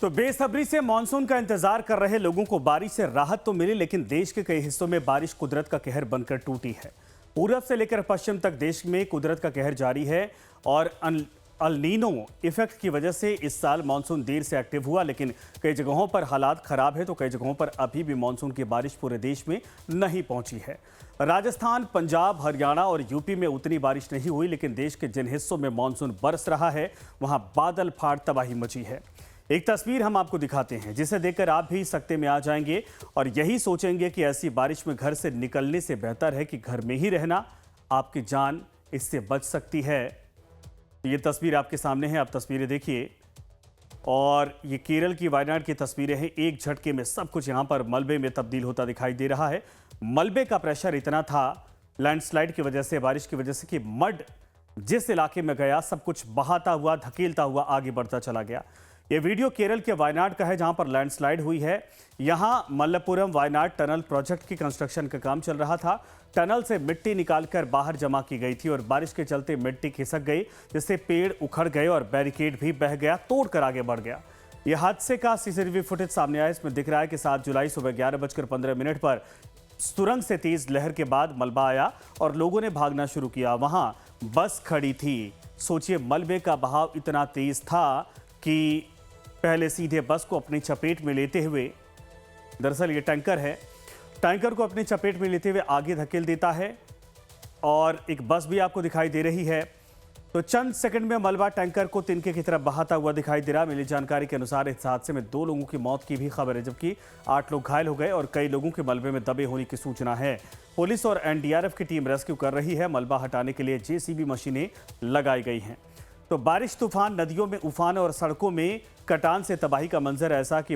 तो बेसब्री से मानसून का इंतजार कर रहे लोगों को बारिश से राहत तो मिली, लेकिन देश के कई हिस्सों में बारिश कुदरत का कहर बनकर टूटी है। पूरब से लेकर पश्चिम तक देश में कुदरत का कहर जारी है और अल नीनो इफेक्ट की वजह से इस साल मानसून देर से एक्टिव हुआ, लेकिन कई जगहों पर हालात खराब है तो कई जगहों पर अभी भी मानसून की बारिश पूरे देश में नहीं पहुंची है। राजस्थान, पंजाब, हरियाणा और यूपी में उतनी बारिश नहीं हुई, लेकिन देश के जिन हिस्सों में मानसून बरस रहा है वहां बादल फाट तबाही मची है। एक तस्वीर हम आपको दिखाते हैं जिसे देखकर आप भी सकते में आ जाएंगे और यही सोचेंगे कि ऐसी बारिश में घर से निकलने से बेहतर है कि घर में ही रहना, आपकी जान इससे बच सकती है। ये तस्वीर आपके सामने है, आप तस्वीरें देखिए। और ये केरल की वायनाड की तस्वीरें हैं। एक झटके में सब कुछ यहां पर मलबे में तब्दील होता दिखाई दे रहा है। मलबे का प्रेशर इतना था लैंडस्लाइड की वजह से, बारिश की वजह से, कि मड जिस इलाके में गया सब कुछ बहाता हुआ, धकेलता हुआ आगे बढ़ता चला गया। ये वीडियो केरल के वायनाड का है जहां पर लैंडस्लाइड हुई है। यहां मल्लपुरम वायनाड टनल प्रोजेक्ट की कंस्ट्रक्शन का काम चल रहा था। टनल से मिट्टी निकालकर बाहर जमा की गई थी और बारिश के चलते मिट्टी खिसक गई, जिससे पेड़ उखड़ गए और बैरिकेड भी बह गया, तोड़कर आगे बढ़ गया। यह हादसे का सीसीटीवी फुटेज सामने आया। इसमें दिख रहा है कि 7 जुलाई सुबह 11:15 पर सुरंग से तेज लहर के बाद मलबा आया और लोगों ने भागना शुरू किया। वहां बस खड़ी थी। सोचिए, मलबे का बहाव इतना तेज था कि पहले सीधे बस को अपनी चपेट में लेते हुए, दरअसल ये टैंकर है, टैंकर को अपनी चपेट में लेते हुए आगे धकेल देता है और एक बस भी आपको दिखाई दे रही है। तो चंद सेकंड में मलबा टैंकर को तिनके की तरफ बहाता हुआ दिखाई दे रहा। मिली जानकारी के अनुसार इस हादसे में 2 लोगों की मौत की भी खबर है, जबकि 8 लोग घायल हो गए और कई लोगों के मलबे में दबे होने की सूचना है। पुलिस और एनडीआरएफ की टीम रेस्क्यू कर रही है। मलबा हटाने के लिए जेसीबी मशीनें लगाई गई हैं। तो बारिश, तूफान, नदियों में उफान और सड़कों में कटान से तबाही का मंजर ऐसा कि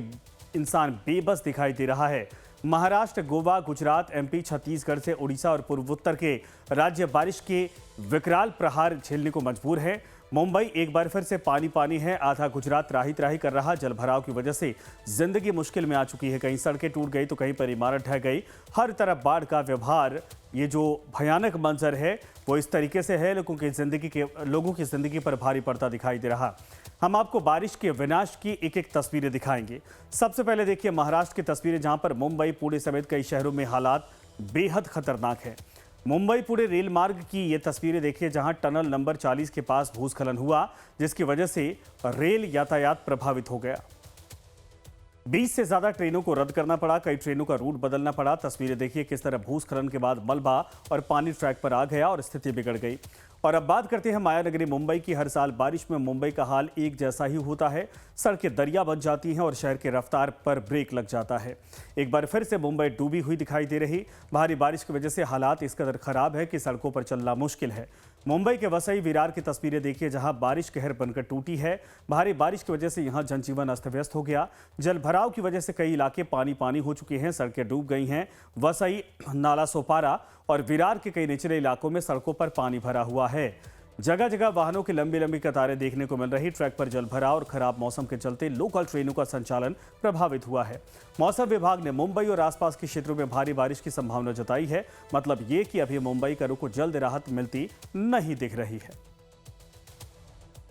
इंसान बेबस दिखाई दे रहा है। महाराष्ट्र, गोवा, गुजरात, एमपी, छत्तीसगढ़ से उड़ीसा और पूर्वोत्तर के राज्य बारिश के विकराल प्रहार झेलने को मजबूर है। मुंबई एक बार फिर से पानी पानी है। आधा गुजरात राही त्राही कर रहा। जल भराव की वजह से जिंदगी मुश्किल में आ चुकी है। कहीं सड़कें टूट गई तो कहीं पर इमारत ढह गई। हर तरफ बाढ़ का व्यवहार, ये जो भयानक मंजर है वो इस तरीके से है, लोगों की जिंदगी पर भारी पड़ता दिखाई दे रहा। हम आपको बारिश के विनाश की एक एक तस्वीरें दिखाएंगे। सबसे पहले देखिए महाराष्ट्र की तस्वीरें, जहां पर मुंबई, पुणे समेत कई शहरों में हालात बेहद खतरनाक है। मुंबई पुणे रेल मार्ग की ये तस्वीरें देखिए, जहां टनल नंबर 40 के पास भूस्खलन हुआ, जिसकी वजह से रेल यातायात प्रभावित हो गया। 20 से ज्यादा ट्रेनों को रद्द करना पड़ा, कई ट्रेनों का रूट बदलना पड़ा। तस्वीरें देखिए किस तरह भूस्खलन के बाद मलबा और पानी ट्रैक पर आ गया और स्थिति बिगड़ गई। और अब बात करते हैं माया नगरी मुंबई की। हर साल बारिश में मुंबई का हाल एक जैसा ही होता है। सड़कें दरिया बन जाती हैं और शहर के रफ्तार पर ब्रेक लग जाता है। एक बार फिर से मुंबई डूबी हुई दिखाई दे रही। भारी बारिश की वजह से हालात इस कदर खराब है कि सड़कों पर चलना मुश्किल है। मुंबई के वसई विरार की तस्वीरें देखिए, जहां बारिश कहर बनकर टूटी है। भारी बारिश की वजह से यहां जनजीवन अस्त व्यस्त हो गया। जल भराव की वजह से कई इलाके पानी पानी हो चुके हैं, सड़कें डूब गई हैं। वसई, नाला सोपारा और विरार के कई निचले इलाकों में सड़कों पर पानी भरा हुआ है। जगह जगह वाहनों की लंबी लंबी कतारें देखने को मिल रही। ट्रैक पर जल भराव और खराब मौसम के चलते लोकल ट्रेनों का संचालन प्रभावित हुआ है। मौसम विभाग ने मुंबई और आसपास के क्षेत्रों में भारी बारिश की संभावना जताई है। मतलब ये कि अभी मुंबई का रुख जल्द राहत मिलती नहीं दिख रही है।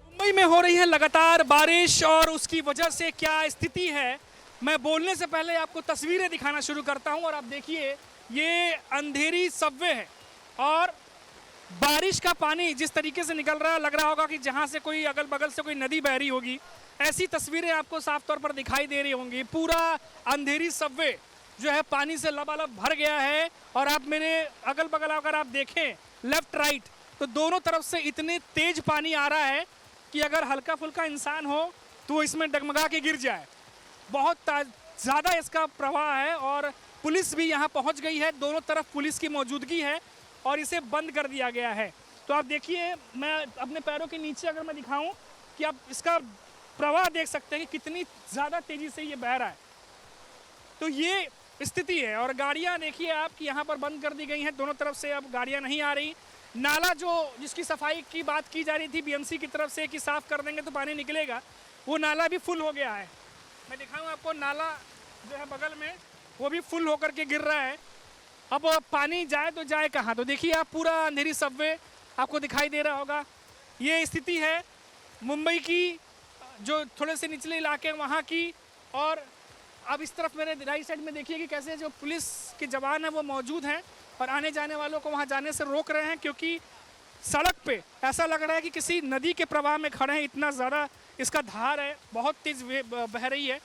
मुंबई में हो रही है लगातार बारिश और उसकी वजह से क्या स्थिति है, मैं बोलने से पहले आपको तस्वीरें दिखाना शुरू करता हूं। और आप देखिए, ये अंधेरी सबवे है और बारिश का पानी जिस तरीके से निकल रहा है, लग रहा होगा कि जहां से कोई अगल बगल से कोई नदी बह रही होगी। ऐसी तस्वीरें आपको साफ तौर पर दिखाई दे रही होंगी। पूरा अंधेरी सबवे जो है पानी से लबालब भर गया है। और आप मेरे अगल बगल अगर आप देखें लेफ्ट राइट, तो दोनों तरफ से इतने तेज पानी आ रहा है कि अगर हल्का फुल्का इंसान हो तो वो इसमें डगमगा के गिर जाए। बहुत ज़्यादा इसका प्रवाह है और पुलिस भी यहाँ पहुँच गई है। दोनों तरफ पुलिस की मौजूदगी है और इसे बंद कर दिया गया है। तो आप देखिए, मैं अपने पैरों के नीचे अगर मैं दिखाऊं कि आप इसका प्रवाह देख सकते हैं कि कितनी ज़्यादा तेज़ी से ये बह रहा है। तो ये स्थिति है। और गाड़ियाँ देखिए आप कि यहाँ पर बंद कर दी गई हैं। दोनों तरफ से अब गाड़ियाँ नहीं आ रही। नाला जिसकी सफाई की बात की जा रही थी बीएमसी की तरफ से कि साफ़ कर देंगे तो पानी निकलेगा, वो नाला भी फुल हो गया है। मैं दिखाऊँ आपको, नाला जो है बगल में वो भी फुल होकर के गिर रहा है। अब पानी जाए तो जाए कहाँ। तो देखिए आप, पूरा अंधेरी सबवे आपको दिखाई दे रहा होगा। ये स्थिति है मुंबई की जो थोड़े से निचले इलाके हैं वहाँ की। और अब इस तरफ मेरे राइट साइड में देखिए कि कैसे जो पुलिस के जवान हैं वो मौजूद हैं और आने जाने वालों को वहाँ जाने से रोक रहे हैं, क्योंकि सड़क पे ऐसा लग रहा है कि किसी नदी के प्रवाह में खड़े हैं, इतना ज़्यादा इसका धार है, बहुत तेज बह रही है।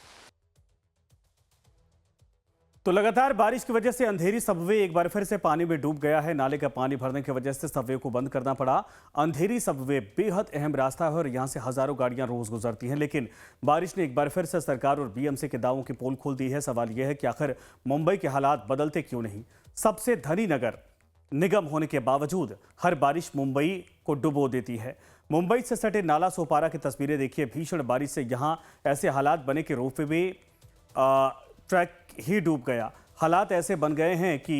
तो लगातार बारिश की वजह से अंधेरी सबवे एक बार फिर से पानी में डूब गया है। नाले का पानी भरने की वजह से सबवे को बंद करना पड़ा। अंधेरी सबवे बेहद अहम रास्ता है और यहां से हजारों गाड़ियां रोज गुजरती हैं, लेकिन बारिश ने एक बार फिर से सरकार और बीएमसी के दावों की पोल खोल दी है। सवाल यह है कि आखिर मुंबई के हालात बदलते क्यों नहीं? सबसे धनी नगर निगम होने के बावजूद हर बारिश मुंबई को डुबो देती है। मुंबई से सटे नाला सोपारा की तस्वीरें देखिए। भीषण बारिश से यहां ऐसे हालात बने कि रोपवे ट्रैक ही डूब गया। हालात ऐसे बन गए हैं कि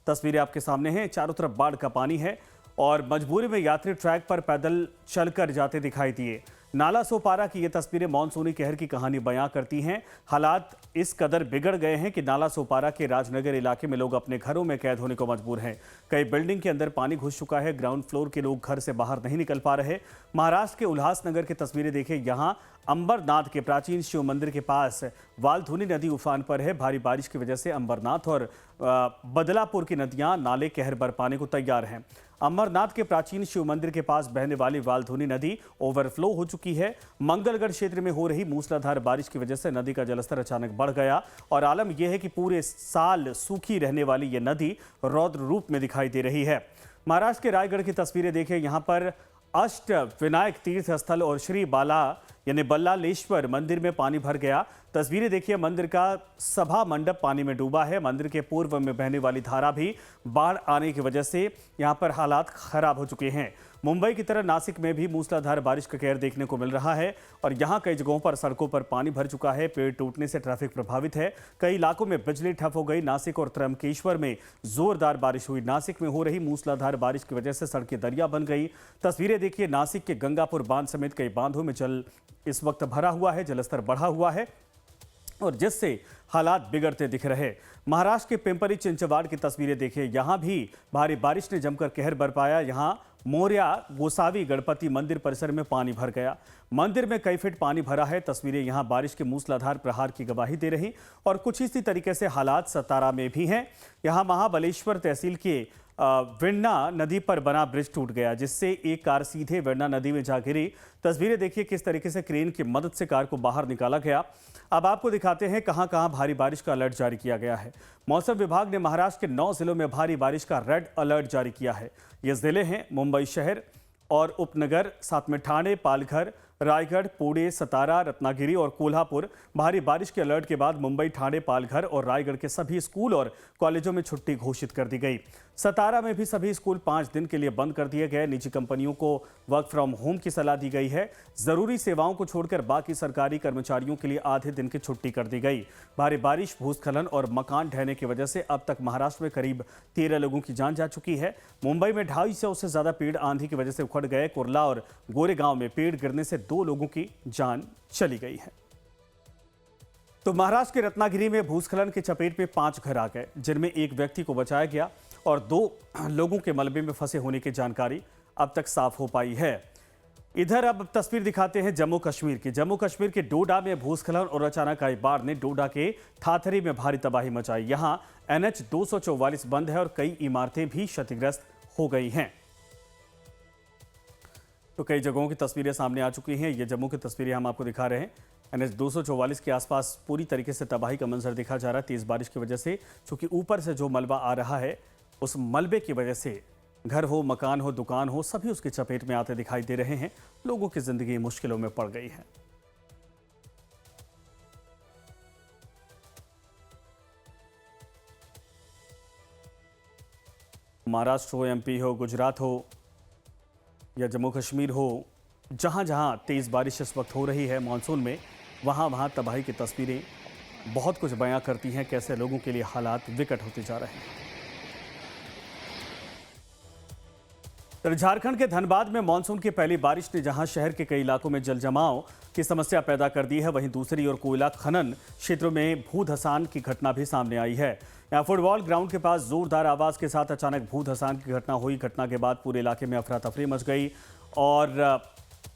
तस्वीरें आपके सामने हैं, चारों तरफ बाढ़ का पानी है और मजबूरी में यात्री ट्रैक पर पैदल चलकर जाते दिखाई दिए। नाला सोपारा की ये तस्वीरें मानसूनी कहर की कहानी बयां करती हैं। हालात इस कदर बिगड़ गए हैं कि नाला सोपारा के राजनगर इलाके में लोग अपने घरों में कैद होने को मजबूर हैं। कई बिल्डिंग के अंदर पानी घुस चुका है। ग्राउंड फ्लोर के लोग घर से बाहर नहीं निकल पा रहे। महाराष्ट्र के उल्हासनगर की तस्वीरें देखें। यहाँ अंबरनाथ के प्राचीन शिव मंदिर के पास वालधुनी नदी उफान पर है। भारी बारिश की वजह से अंबरनाथ और बदलापुर की नदियां नाले कहर बरपाने को तैयार हैं। अमरनाथ के प्राचीन शिव मंदिर के पास बहने वाली वालधुनी नदी ओवरफ्लो हो चुकी है। मंगलगढ़ क्षेत्र में हो रही मूसलाधार बारिश की वजह से नदी का जलस्तर अचानक बढ़ गया और आलम यह है कि पूरे साल सूखी रहने वाली यह नदी रौद्र रूप में दिखाई दे रही है। महाराष्ट्र के रायगढ़ की तस्वीरें देखें। यहाँ पर अष्ट विनायक तीर्थ स्थल और श्री बाला यानी बल्लालेश्वर मंदिर में पानी भर गया। तस्वीरें देखिए। मंदिर का सभा मंडप पानी में डूबा है। मंदिर के पूर्व में बहने वाली धारा भी बाढ़ आने की वजह से यहां पर हालात खराब हो चुके हैं। मुंबई की तरह नासिक में भी मूसलाधार बारिश का कहर देखने को मिल रहा है और यहां कई जगहों पर सड़कों पर पानी भर चुका है। पेड़ टूटने से ट्रैफिक प्रभावित है। कई इलाकों में बिजली ठप हो गई। नासिक और त्रयंबकेश्वर में जोरदार बारिश हुई। नासिक में हो रही मूसलाधार बारिश की वजह से सड़कें दरिया बन गई। तस्वीरें देखिए। नासिक के गंगापुर बांध समेत कई बांधों में जल इस वक्त भरा हुआ है, जलस्तर बढ़ा हुआ है और जिससे हालात बिगड़ते दिख रहे। महाराष्ट्र के पिंपरी चिंचवाड़ की तस्वीरें देखिए। यहां भी भारी बारिश ने जमकर कहर बरपाया। यहां मोरिया गोसावी गणपति मंदिर परिसर में पानी भर गया। मंदिर में कई फीट पानी भरा है। तस्वीरें यहां बारिश के मूसलाधार प्रहार की गवाही दे रही और कुछ इसी तरीके से हालात सतारा में भी हैं। यहां महाबलेश्वर तहसील के वेण्णा नदी पर बना ब्रिज टूट गया, जिससे एक कार सीधे वेण्णा नदी में जा गिरी। तस्वीरें देखिए किस तरीके से क्रेन की मदद से कार को बाहर निकाला गया। अब आपको दिखाते हैं कहां कहां भारी बारिश का अलर्ट जारी किया गया है। मौसम विभाग ने महाराष्ट्र के 9 जिलों में भारी बारिश का रेड अलर्ट जारी किया है। ये जिले हैं मुंबई शहर और उपनगर, साथ में ठाणे, पालघर, रायगढ़, पुणे, सतारा, रत्नागिरी और कोल्हापुर। भारी बारिश के अलर्ट के बाद मुंबई, ठाणे, पालघर और रायगढ़ के सभी स्कूल और कॉलेजों में छुट्टी घोषित कर दी गई। सतारा में भी सभी स्कूल 5 दिन के लिए बंद कर दिए गए। निजी कंपनियों को वर्क फ्रॉम होम की सलाह दी गई है। जरूरी सेवाओं को छोड़कर बाकी सरकारी कर्मचारियों के लिए आधे दिन की छुट्टी कर दी गई। भारी बारिश, भूस्खलन और मकान ढहने की वजह से अब तक महाराष्ट्र में करीब 13 लोगों की जान जा चुकी है। मुंबई में 250 से ज्यादा पेड़ आंधी की वजह से उखड़ गए। कुर्ला और गोरेगांव में पेड़ गिरने से 2 लोगों की जान चली गई है। तो महाराष्ट्र के रत्नागिरी में भूस्खलन की चपेट में 5 घर आ गए, जिनमें एक व्यक्ति को बचाया गया और 2 लोगों के मलबे में फंसे होने की जानकारी अब तक साफ हो पाई है। इधर अब तस्वीर दिखाते हैं जम्मू कश्मीर की। जम्मू कश्मीर के डोडा में भूस्खलन और अचानक आई बाढ़ ने डोडा के थाथरी में भारी तबाही मचाई। यहां NH 244 बंद है और कई इमारतें भी क्षतिग्रस्त हो गई हैं। तो कई जगहों की तस्वीरें सामने आ चुकी हैं। ये जम्मू की तस्वीरें हम आपको दिखा रहे हैं। NH 244 के आसपास पूरी तरीके से तबाही का मंजर दिखा जा रहा है। तेज बारिश की वजह से, चूंकि ऊपर से जो मलबा आ रहा है, उस मलबे की वजह से घर हो, मकान हो, दुकान हो, सभी उसकी चपेट में आते दिखाई दे रहे हैं। लोगों की जिंदगी मुश्किलों में पड़ गई है। महाराष्ट्र हो, MP हो, गुजरात हो या जम्मू कश्मीर हो, जहां जहां तेज बारिश इस वक्त हो रही है मानसून में, वहां तबाही की तस्वीरें बहुत कुछ बयां करती हैं। कैसे लोगों के लिए हालात विकट होते जा रहे हैं। तो झारखंड के धनबाद में मानसून की पहली बारिश ने जहां शहर के कई इलाकों में जल जमाव की समस्या पैदा कर दी है, वहीं दूसरी ओर कोयला खनन क्षेत्रों में भू धसान की घटना भी सामने आई है। यहाँ फुटबॉल ग्राउंड के पास जोरदार आवाज के साथ अचानक भू धसान की घटना हुई। घटना के बाद पूरे इलाके में अफरा तफरी मच गई और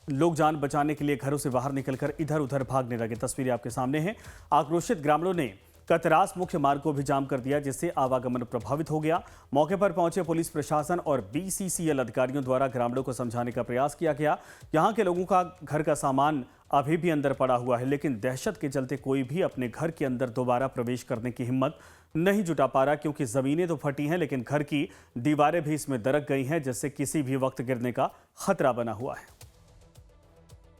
लोग जान बचाने के लिए घरों से बाहर निकलकर इधर उधर भागने लगे। तस्वीरें आपके सामने हैं। आक्रोशित ग्रामीणों ने कतरास मुख्य मार्ग को भी जाम कर दिया, जिससे आवागमन प्रभावित हो गया। मौके पर पहुंचे पुलिस प्रशासन और बीसीसीएल अधिकारियों द्वारा ग्रामीणों को समझाने का प्रयास किया गया। यहां के लोगों का घर का सामान अभी भी अंदर पड़ा हुआ है, लेकिन दहशत के चलते कोई भी अपने घर के अंदर दोबारा प्रवेश करने की हिम्मत नहीं जुटा पा रहा, क्योंकि जमीनें तो फटी हैं लेकिन घर की दीवारें भी इसमें दरक गई हैं, जिससे किसी भी वक्त गिरने का खतरा बना हुआ है।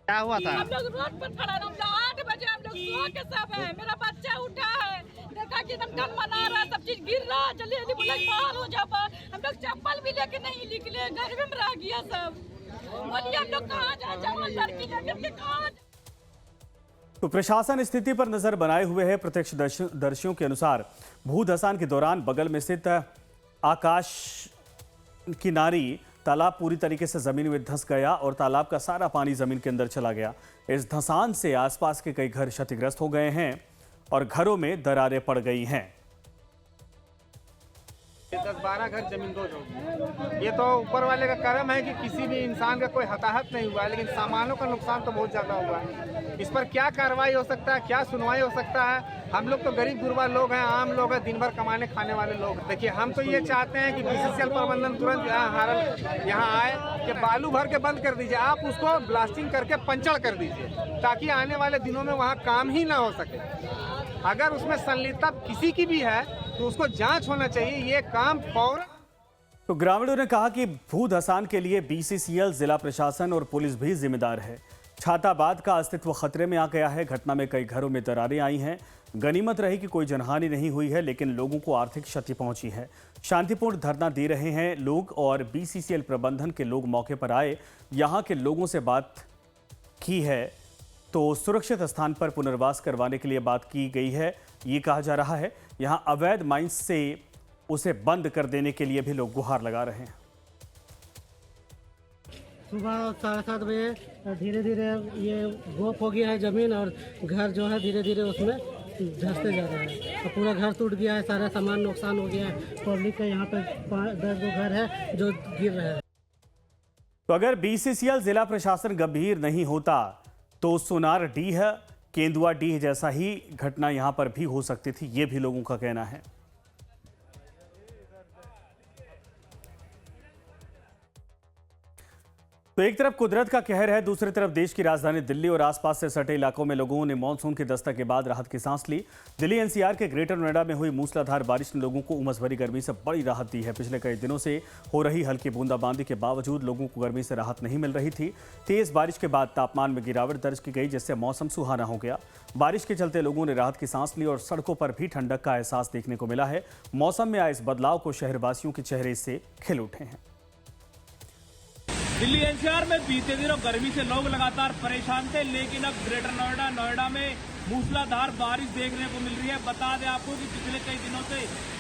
क्या हुआ था? हम लोग रोड पर खड़ा रहे, 8 बजे हम लोग सो के सब है। मेरा बच्चा उठा है, देखा कि एकदम डर मना रहा है, सब चीज गिर रहा है। जल्दी जल्दी बोला बाहर हो जाओ। हम लोग चप्पल भी लेके नहीं निकले, घर में रह गया सब। बोलिए हम लोग कहाँ जाए, जवान लड़की लेकर के कहाँ। तो प्रशासन स्थिति पर नजर बनाए हुए है। प्रत्यक्षदर्शियों के अनुसार भूधसान के दौरान बगल में स्थित आकाश किनारी तालाब पूरी तरीके से जमीन में धंस गया और तालाब का सारा पानी जमीन के अंदर चला गया। इस धंसान से आसपास के कई घर क्षतिग्रस्त हो गए हैं और घरों में दरारें पड़ गई हैं। 10-12 घर जमींदोज हो गए। ये तो ऊपर वाले का करम है कि किसी भी इंसान का कोई हताहत नहीं हुआ, लेकिन सामानों का नुकसान तो बहुत ज्यादा हुआ है। इस पर क्या कार्रवाई हो सकता है, क्या सुनवाई हो सकता है? हम लोग तो गरीब गुरबा लोग हैं, आम लोग हैं, दिन भर कमाने खाने वाले लोग। देखिए, हम तो ये चाहते हैं कि बीसीसीएल प्रबंधन तुरंत यहाँ आए कि बालू भर के बंद कर दीजिए, आप उसको ब्लास्टिंग करके पंचर कर दीजिए, ताकि आने वाले दिनों में वहाँ काम ही ना हो सके। अगर उसमें संलिप्तता किसी की भी है तो उसको जांच होना चाहिए। ये काम फौरन। तो ग्रामीणों ने कहा कि भूधसान के लिए बीसीसीएल, जिला प्रशासन और पुलिस भी जिम्मेदार है। छाताबाद का अस्तित्व खतरे में आ गया है। घटना में कई घरों में दरारें आई हैं। गनीमत रही कि कोई जनहानि नहीं हुई है, लेकिन लोगों को आर्थिक क्षति पहुंची है। शांतिपूर्ण धरना दे रहे हैं लोग और बीसीसीएल प्रबंधन के लोग मौके पर आए, यहां के लोगों से बात की है तो सुरक्षित स्थान पर पुनर्वास करवाने के लिए बात की गई है। ये कहा जा रहा है यहां अवैध माइंस से उसे बंद कर देने के लिए भी लोग गुहार लगा रहे हैं। सुबह 7:30 बजे धीरे धीरे ये गोप हो गया है जमीन, और घर जो है धीरे धीरे उसमें धंसते जा रहा है। और पूरा घर टूट गया है, सारा सामान नुकसान हो गया है। पब्लिक का यहाँ पे 10 गो घर है जो गिर रहे हैं। तो अगर बीसीसीएल, जिला प्रशासन गंभीर नहीं होता तो सोनार डीह, केंदुआ डीह जैसा ही घटना यहां पर भी हो सकती थी, ये भी लोगों का कहना है। तो एक तरफ कुदरत का कहर है, दूसरी तरफ देश की राजधानी दिल्ली और आसपास से सटे इलाकों में लोगों ने मानसून की दस्तक के बाद राहत की सांस ली। दिल्ली एनसीआर के ग्रेटर नोएडा में हुई मूसलाधार बारिश ने लोगों को उमस भरी गर्मी से बड़ी राहत दी है। पिछले कई दिनों से हो रही हल्की बूंदाबांदी के बावजूद लोगों को गर्मी से राहत नहीं मिल रही थी। तेज बारिश के बाद तापमान में गिरावट दर्ज की गई, जिससे मौसम सुहाना हो गया। बारिश के चलते लोगों ने राहत की सांस ली और सड़कों पर भी ठंडक का एहसास देखने को मिला है। मौसम में आए इस बदलाव को शहरवासियों के चेहरे से खिल उठे हैं। दिल्ली एनसीआर में बीते दिनों गर्मी से लोग लगातार परेशान थे, लेकिन अब ग्रेटर नोएडा में मूसलाधार बारिश देखने को मिल रही है। बता दें आपको कि पिछले कई दिनों से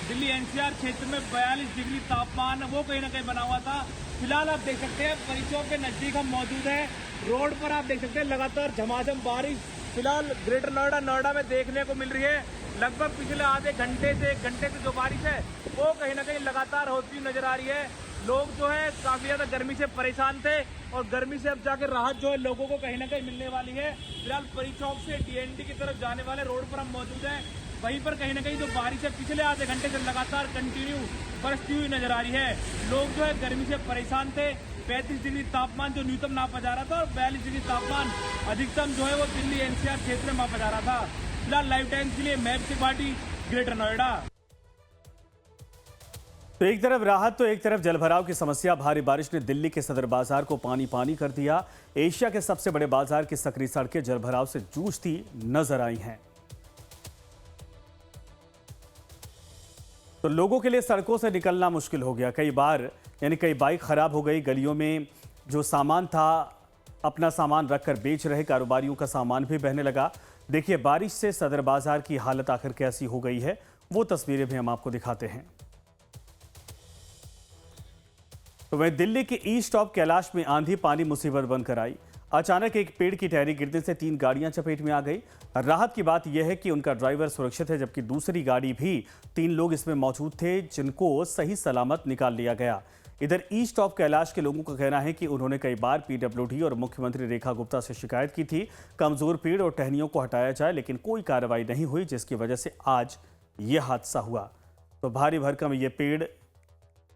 दिल्ली एनसीआर क्षेत्र में 42 डिग्री तापमान वो कहीं ना कहीं बना हुआ था। फिलहाल आप देख सकते हैं परिसर के नजदीक हम मौजूद हैं। रोड पर आप देख सकते हैं लगातार झमाझम बारिश फिलहाल ग्रेटर नोएडा में देखने को मिल रही है। लगभग पिछले आधे घंटे से 1 घंटे से जो बारिश है वो कहीं ना कहीं लगातार होती हुई नजर आ रही है। लोग जो है काफी ज्यादा गर्मी से परेशान थे और गर्मी से अब जाकर राहत जो है लोगों को कहीं ना कहीं मिलने वाली है। फिलहाल परी चौक से डीएनडी की तरफ जाने वाले रोड पर हम मौजूद हैं। वहीं पर कहीं ना कहीं जो बारिश है पिछले आधे घंटे से लगातार कंटिन्यू बरसती हुई नजर आ रही है। लोग जो है गर्मी से परेशान थे। 35 डिग्री तापमान जो न्यूनतम नापा जा रहा था और 42 डिग्री तापमान अधिकतम जो है वो दिल्ली एनसीआर क्षेत्र में मापा जा रहा था। फिलहाल लाइव टाइम्स के लिए मैप त्रिपाठी, ग्रेटर नोएडा। तो एक तरफ राहत तो एक तरफ जलभराव की समस्या। भारी बारिश ने दिल्ली के सदर बाजार को पानी पानी कर दिया। एशिया के सबसे बड़े बाजार की सकरी सड़कें जलभराव से जूझती नजर आई हैं। तो लोगों के लिए सड़कों से निकलना मुश्किल हो गया। कई बाइक खराब हो गई। गलियों में जो सामान था अपना सामान रखकर बेच रहे कारोबारियों का सामान भी बहने लगा। देखिए बारिश से सदर बाजार की हालत आखिर कैसी हो गई है, वो तस्वीरें भी हम आपको दिखाते हैं। तो वहीं दिल्ली के ईस्ट ऑफ कैलाश में आंधी पानी मुसीबत बनकर आई। अचानक एक पेड़ की टहनी गिरने से 3 गाड़ियां चपेट में आ गई। राहत की बात यह है कि उनका ड्राइवर सुरक्षित है, जबकि दूसरी गाड़ी भी 3 लोग इसमें मौजूद थे जिनको सही सलामत निकाल लिया गया। इधर ईस्ट ऑफ कैलाश के लोगों का कहना है कि उन्होंने कई बार पीडब्ल्यूडी और मुख्यमंत्री रेखा गुप्ता से शिकायत की थी कमजोर पेड़ और टहनियों को हटाया जाए, लेकिन कोई कार्रवाई नहीं हुई, जिसकी वजह से आज ये हादसा हुआ। तो भारी भरकम ये पेड़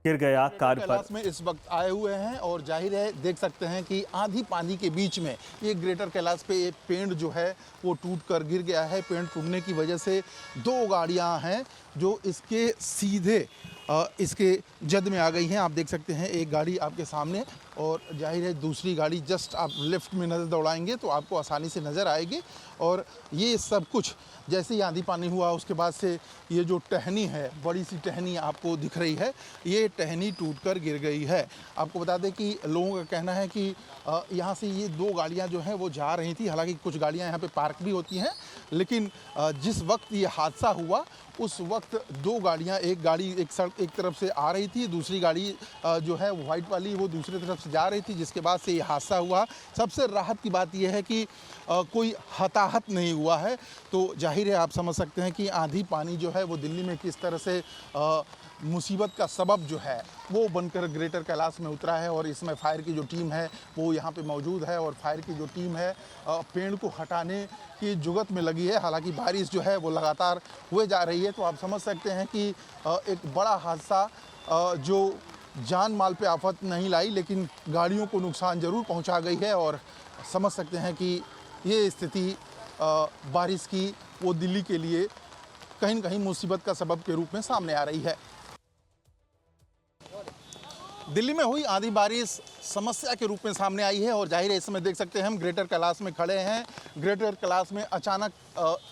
गिर गया कार पर। कैलाश में इस वक्त आए हुए हैं और जाहिर है देख सकते हैं कि आंधी पानी के बीच में ये ग्रेटर कैलाश पे एक पेड़ जो है वो टूट कर गिर गया है। पेड़ टूटने की वजह से दो गाड़ियां हैं जो इसके सीधे इसके जद में आ गई हैं। आप देख सकते हैं एक गाड़ी आपके सामने और जाहिर है दूसरी गाड़ी जस्ट आप लेफ्ट में नज़र दौड़ाएंगे तो आपको आसानी से नज़र आएगी। और ये सब कुछ जैसे ही आंधी पानी हुआ उसके बाद से ये जो टहनी है, बड़ी सी टहनी आपको दिख रही है, ये टहनी टूटकर गिर गई है। आपको बता दें कि लोगों का कहना है कि यहाँ से ये दो गाड़ियाँ जो हैं वो जा रही थी। हालांकि कुछ गाड़ियाँ यहाँ पे पार्क भी होती हैं, लेकिन जिस वक्त ये हादसा हुआ उस वक्त दो गाड़ियाँ, एक गाड़ी एक तरफ से आ रही थी, दूसरी गाड़ी जो है वाइट वाली वो दूसरी तरफ से जा रही थी, जिसके बाद से ये हादसा हुआ। सबसे राहत की बात यह है कि कोई हताहत नहीं हुआ है। तो जाहिर है आप समझ सकते हैं कि आंधी पानी जो है वो दिल्ली में किस तरह से मुसीबत का सबब जो है वो बनकर ग्रेटर कैलाश में उतरा है। और इसमें फायर की जो टीम है वो यहाँ पे मौजूद है और फायर की जो टीम है पेड़ को हटाने की जुगत में लगी है। हालांकि बारिश जो है वो लगातार हुए जा रही है। तो आप समझ सकते हैं कि एक बड़ा हादसा जो जान माल पे आफत नहीं लाई, लेकिन गाड़ियों को नुकसान ज़रूर पहुँचा गई है। और समझ सकते हैं कि ये स्थिति बारिश की वो दिल्ली के लिए कहीं न कहीं मुसीबत का सबब के रूप में सामने आ रही है। दिल्ली में हुई आंधी बारिश समस्या के रूप में सामने आई है और जाहिर है इस समय देख सकते हैं हम ग्रेटर कैलाश में खड़े हैं। ग्रेटर कैलाश में अचानक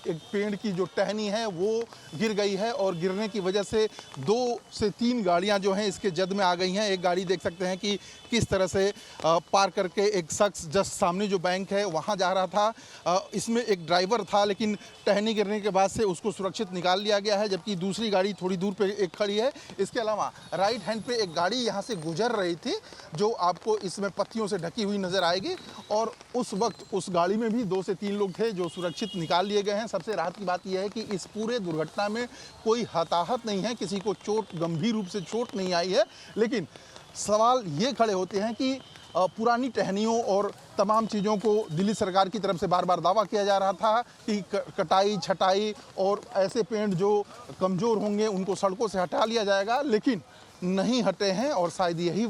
एक पेड़ की जो टहनी है वो गिर गई है और गिरने की वजह से 2 से 3 गाड़ियां जो हैं इसके जद में आ गई हैं। एक गाड़ी देख सकते हैं कि किस तरह से पार करके एक शख्स जस्ट सामने जो बैंक है वहां जा रहा था। इसमें एक ड्राइवर था, लेकिन टहनी गिरने के बाद से उसको सुरक्षित निकाल लिया गया है, जबकि दूसरी गाड़ी थोड़ी दूर पे एक खड़ी है। इसके अलावा राइट हैंड पे एक गाड़ी यहाँ से गुजर रही थी जो आपको इसमें पत्तियों से ढकी हुई नजर आएगी। और उस वक्त उस गाड़ी में भी 2 से 3 लोग थे जो सुरक्षित निकाल लिए गए हैं। सबसे राहत की बात यह है कि इस पूरे दुर्घटना में कोई हताहत नहीं है, किसी को चोट, गंभीर रूप से चोट नहीं आई है। लेकिन सवाल ये खड़े होते हैं कि पुरानी टहनियों और तमाम चीज़ों को दिल्ली सरकार की तरफ से बार बार दावा किया जा रहा था कि कटाई छटाई और ऐसे पेड़ जो कमज़ोर होंगे उनको सड़कों से हटा लिया जाएगा, लेकिन नहीं हटे हैं। और शायद यही